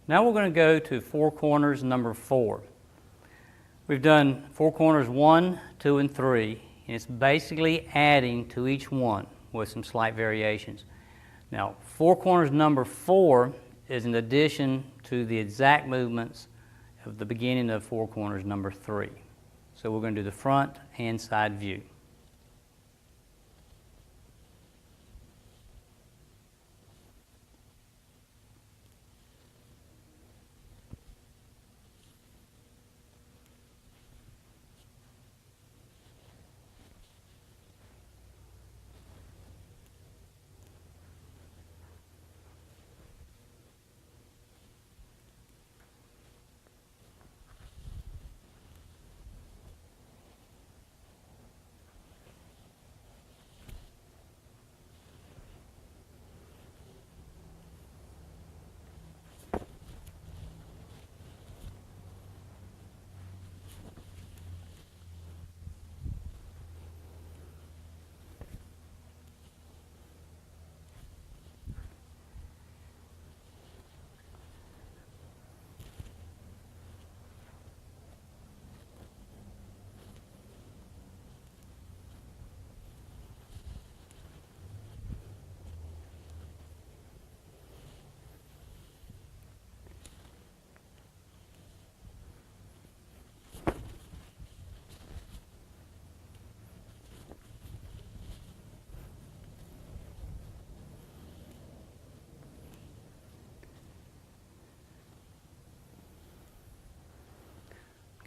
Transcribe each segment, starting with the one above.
Now we're going to go to four corners number 4. We've done four corners 1, 2, and 3, and it's basically adding to each one with some slight variations. Now, four corners number 4 is an addition to the exact movements of the beginning of four corners number 3. So we're going to do the front and side view.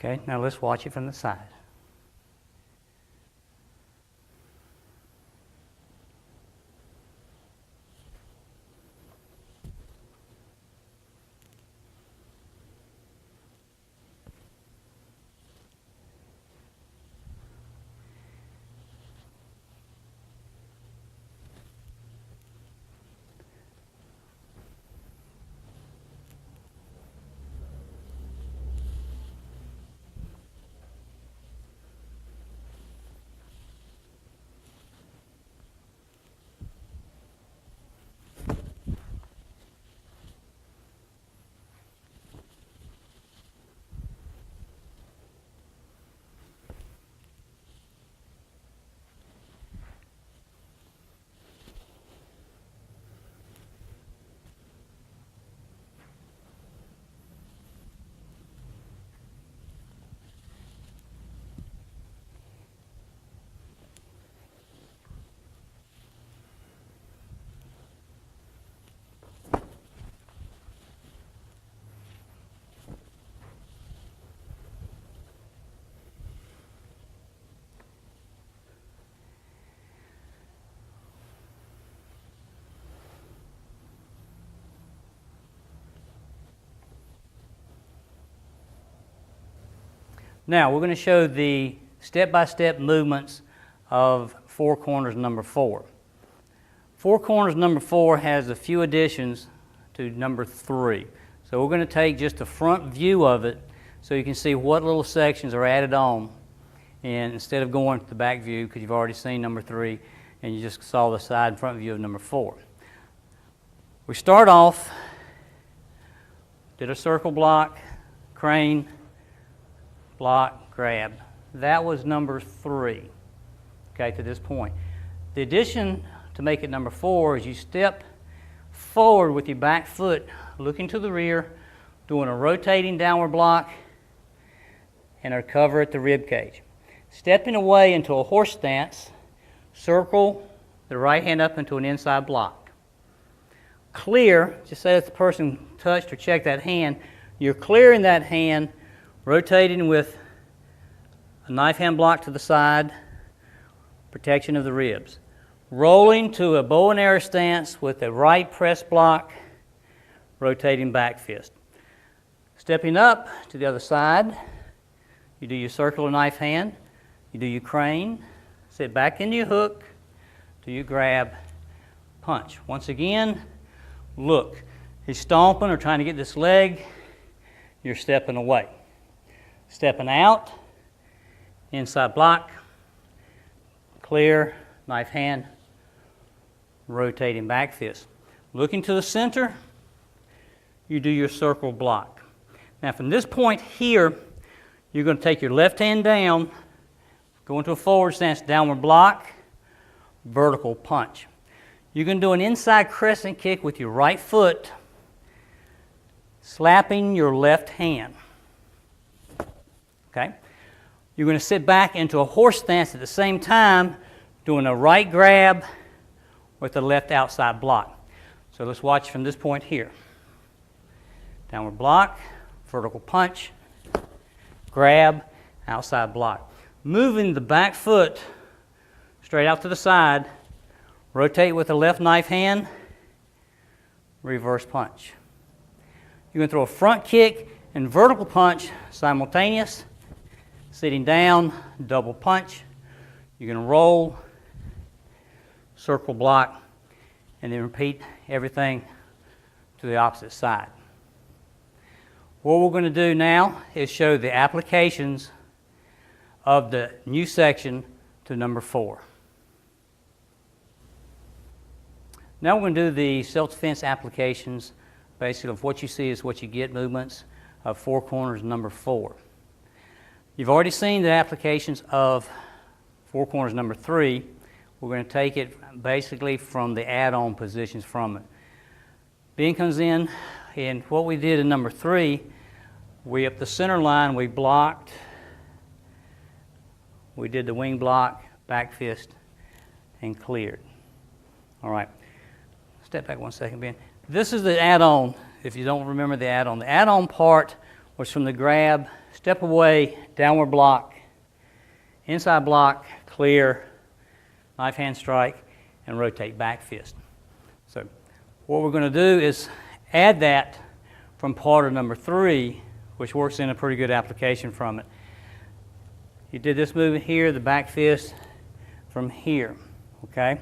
Okay, now let's watch it from the side. Now we're going to show the step-by-step movements of four corners number 4. Four corners number 4 has a few additions to number 3. So we're going to take just a front view of it so you can see what little sections are added on, and instead of going to the back view because you've already seen number 3 and you just saw the side and front view of number 4. We start off, did a circle block, crane, block, grab. That was number 3, okay, to this point. The addition to make it number 4 is you step forward with your back foot, looking to the rear, doing a rotating downward block and a cover at the rib cage. Stepping away into a horse stance, circle the right hand up into an inside block. Clear, just say if the person touched or checked that hand, you're clearing that hand, rotating with a knife hand block to the side, protection of the ribs. Rolling to a bow and arrow stance with a right press block, rotating back fist. Stepping up to the other side, you do your circle or knife hand, you do your crane, sit back into your hook, do your grab, punch. Once again, look, he's stomping or trying to get this leg, you're stepping away. Stepping out, inside block, clear, knife hand, rotating back fist. Looking to the center, you do your circle block. Now from this point here, you're going to take your left hand down, go into a forward stance, downward block, vertical punch. You're going to do an inside crescent kick with your right foot, slapping your left hand. Okay? You're going to sit back into a horse stance at the same time, doing a right grab with a left outside block. So let's watch from this point here. Downward block, vertical punch, grab, outside block. Moving the back foot straight out to the side, rotate with the left knife hand, reverse punch. You're going to throw a front kick and vertical punch simultaneous, sitting down, double punch. You're going to roll, circle block, and then repeat everything to the opposite side. What we're going to do now is show the applications of the new section to number 4. Now we're going to do the self-defense applications, basically of what you see is what you get movements of Four Corners number 4. You've already seen the applications of Four Corners number 3. We're going to take it basically from the add-on positions from it. Ben comes in, and what we did in number 3, we up the center line, we blocked, we did the wing block, back fist, and cleared. All right, step back one second, Ben. This is the add-on, if you don't remember the add-on. The add-on part was from the grab, step away, downward block, inside block, clear, knife hand strike, and rotate back fist. So what we're going to do is add that from part of number 3, which works in a pretty good application from it. You did this movement here, the back fist from here, okay?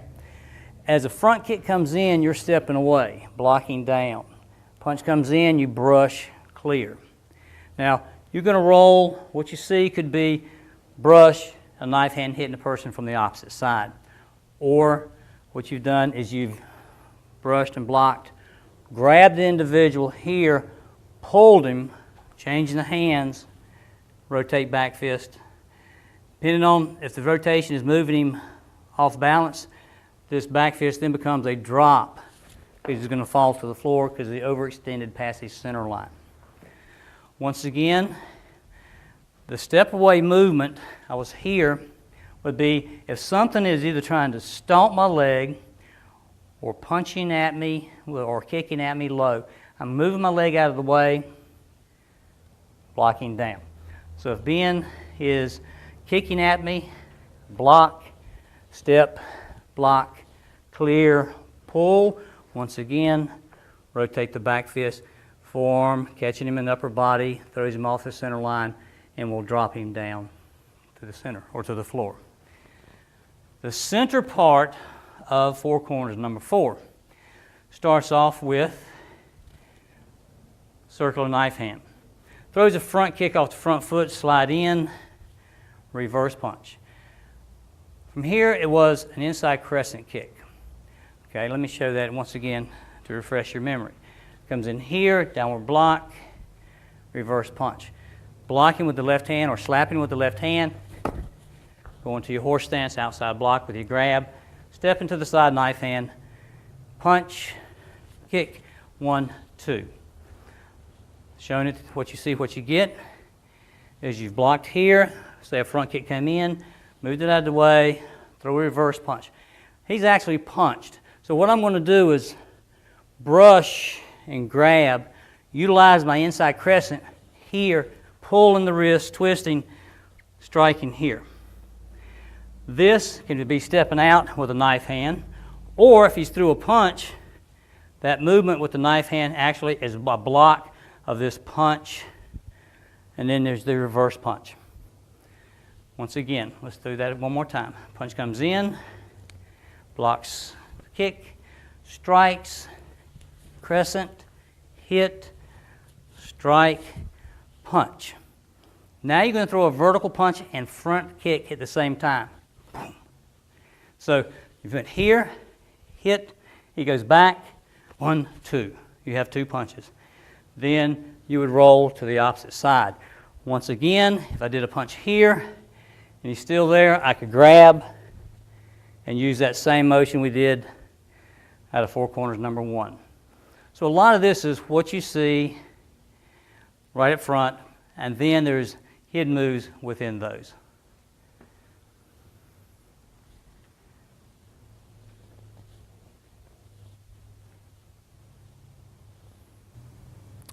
As a front kick comes in, you're stepping away, blocking down. Punch comes in, you brush, clear. Now, you're going to roll. What you see could be brush, a knife hand hitting the person from the opposite side. Or what you've done is you've brushed and blocked, grabbed the individual here, pulled him, changing the hands, rotate back fist. Depending on if the rotation is moving him off balance, this back fist then becomes a drop because he's going to fall to the floor because he overextended past his center line. Once again, the step away movement, I was here, would be if something is either trying to stomp my leg or punching at me or kicking at me low, I'm moving my leg out of the way, blocking down. So if Ben is kicking at me, block, step, block, clear, pull. Once again, rotate the back fist, forearm, catching him in the upper body, throws him off the center line, and we'll drop him down to the center or to the floor. The center part of Four Corners number 4 starts off with circle and knife hand. Throws a front kick off the front foot, slide in, reverse punch. From here, it was an inside crescent kick. Okay, let me show that once again to refresh your memory. Comes in here, downward block, reverse punch. Blocking with the left hand or slapping with the left hand. Going to your horse stance, outside block with your grab. Step into the side, knife hand. Punch, kick, 1, 2. Showing it what you see, what you get. Is you've blocked here, say a front kick came in, moved it out of the way, throw a reverse punch. He's actually punched. So what I'm going to do is brush and grab, utilize my inside crescent here, pulling the wrist, twisting, striking here. This can be stepping out with a knife hand, or if he's through a punch, that movement with the knife hand actually is a block of this punch, and then there's the reverse punch. Once again, let's do that one more time. Punch comes in, blocks the kick, strikes, crescent, hit, strike, punch. Now you're going to throw a vertical punch and front kick at the same time. So you went here, hit, he goes back, 1, 2. You have 2 punches. then you would roll to the opposite side. Once again, if I did a punch here and he's still there, I could grab and use that same motion we did out of Four Corners number 1. So a lot of this is what you see right up front, and then there's hidden moves within those.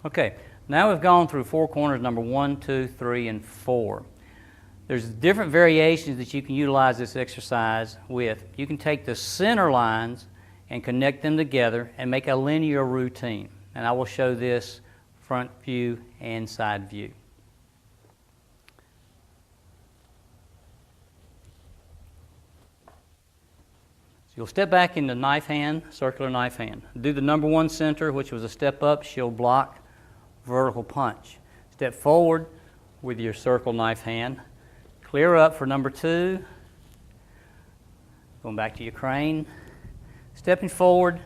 Okay, now we've gone through Four Corners number 1, 2, 3, and 4. There's different variations that you can utilize this exercise with. You can take the center lines and connect them together and make a linear routine. And I will show this front view and side view. So you'll step back into knife hand, circular knife hand. Do the number 1 center, which was a step up, shield block, vertical punch. Step forward with your circle knife hand. Clear up for number 2. Going back to your crane. Stepping forward,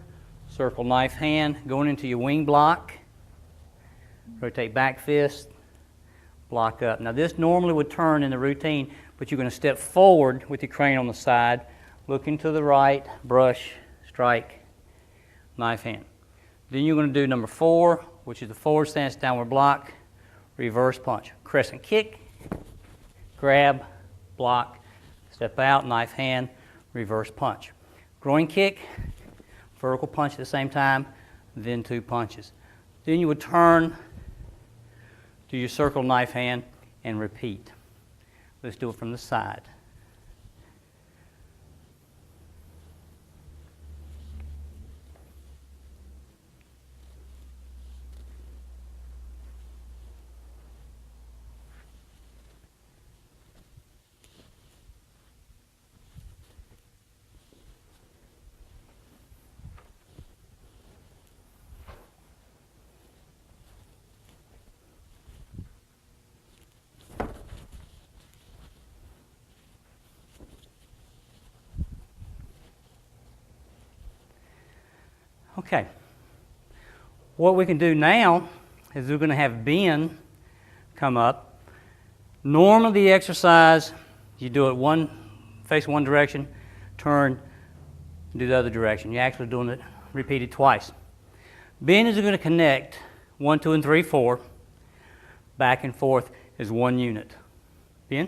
circle knife hand, going into your wing block. Rotate back fist, block up. Now this normally would turn in the routine, but you're going to step forward with your crane on the side, looking to the right, brush, strike, knife hand. Then you're going to do number 4, which is the forward stance, downward block, reverse punch. Crescent kick, grab, block, step out, knife hand, reverse punch. Groin kick, vertical punch at the same time, then 2 punches. Then you would turn to your circle knife hand and repeat. Let's do it from the side. Okay, what we can do now is we're going to have Ben come up. Normally the exercise, you do it face one direction, turn, do the other direction. You're actually doing it repeated twice. Ben is going to connect 1, 2, and 3, 4, back and forth as one unit. Ben?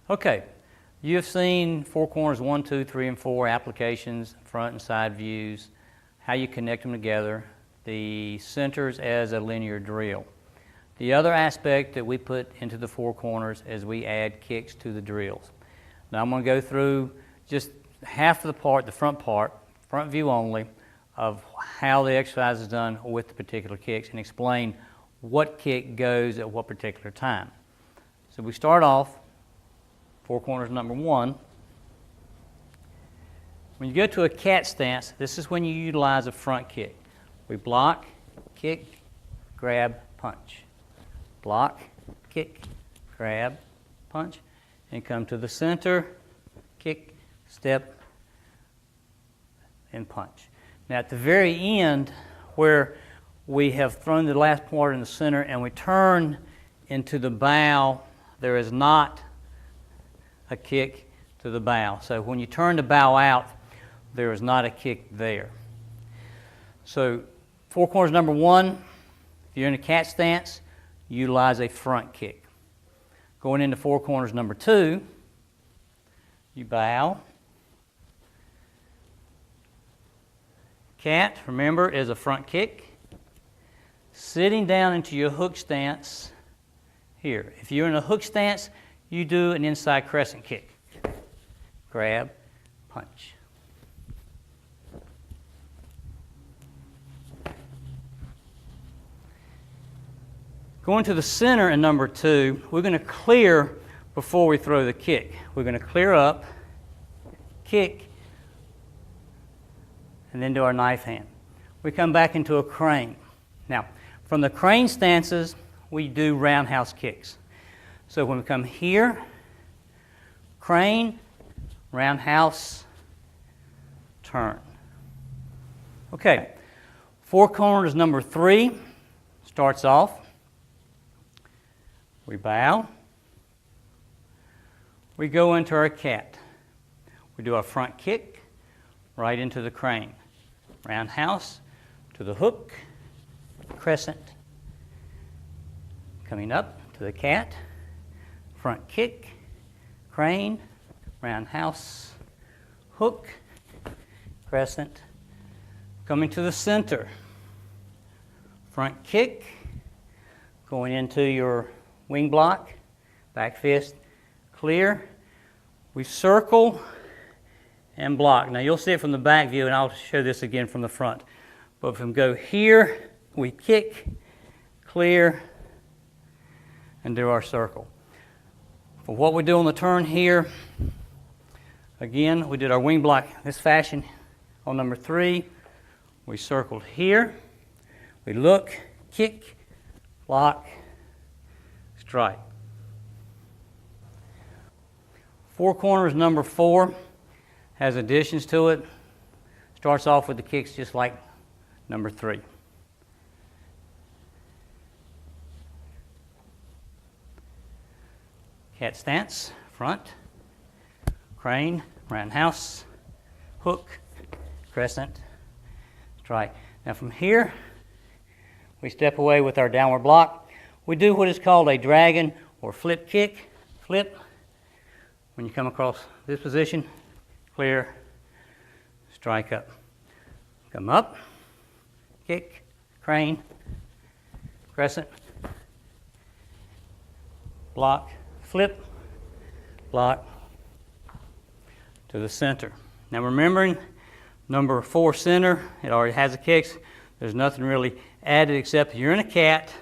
Okay, you have seen Four Corners 1, 2, 3, and 4 applications, front and side views, how you connect them together, the centers as a linear drill. The other aspect that we put into the Four Corners is we add kicks to the drills. Now I'm going to go through just half of the part, the front view only, of how the exercise is done with the particular kicks and explain what kick goes at what particular time. So we start off Four Corners number 1. When you go to a cat stance, this is when you utilize a front kick. We block, kick, grab, punch. Block, kick, grab, punch. and come to the center, kick, step, and punch. Now at the very end, where we have thrown the last part in the center and we turn into the bow, there is not a kick to the bow. So when you turn the bow out, there is not a kick there. So four corners number 1, if you're in a cat stance, utilize a front kick. Going into four corners number 2, you bow. Cat, remember, is a front kick. Sitting down into your hook stance here. If you're in a hook stance, you do an inside crescent kick. Grab, punch. Going to the center in number 2, we're going to clear before we throw the kick. We're going to clear up, kick, and then do our knife hand. We come back into a crane. Now, from the crane stances, we do roundhouse kicks. So when we come here, crane, roundhouse, turn. Okay, four corners number 3 starts off. We bow. We go into our cat. We do our front kick right into the crane. Roundhouse to the hook, crescent. Coming up to the cat, front kick, crane, roundhouse, hook, crescent. Coming to the center, front kick, going into your wing block, back fist, clear. We circle and block. Now you'll see it from the back view, and I'll show this again from the front. But if we go here, we kick, clear, and do our circle. For what we do on the turn here, again, we did our wing block this fashion on number 3. We circled here, we look, kick, block, strike. Four corners number 4 has additions to it. Starts off with the kicks just like number 3. Cat stance, front, crane, roundhouse, hook, crescent, strike. Now from here, we step away with our downward block. We do what is called a dragon or flip kick. Flip. When you come across this position, clear, strike up. Come up, kick, crane, crescent, block, flip, block, to the center. Now remembering number 4 center, it already has the kicks. There's nothing really added except you're in a cat.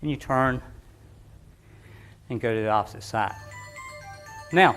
And you turn and go to the opposite side. Now,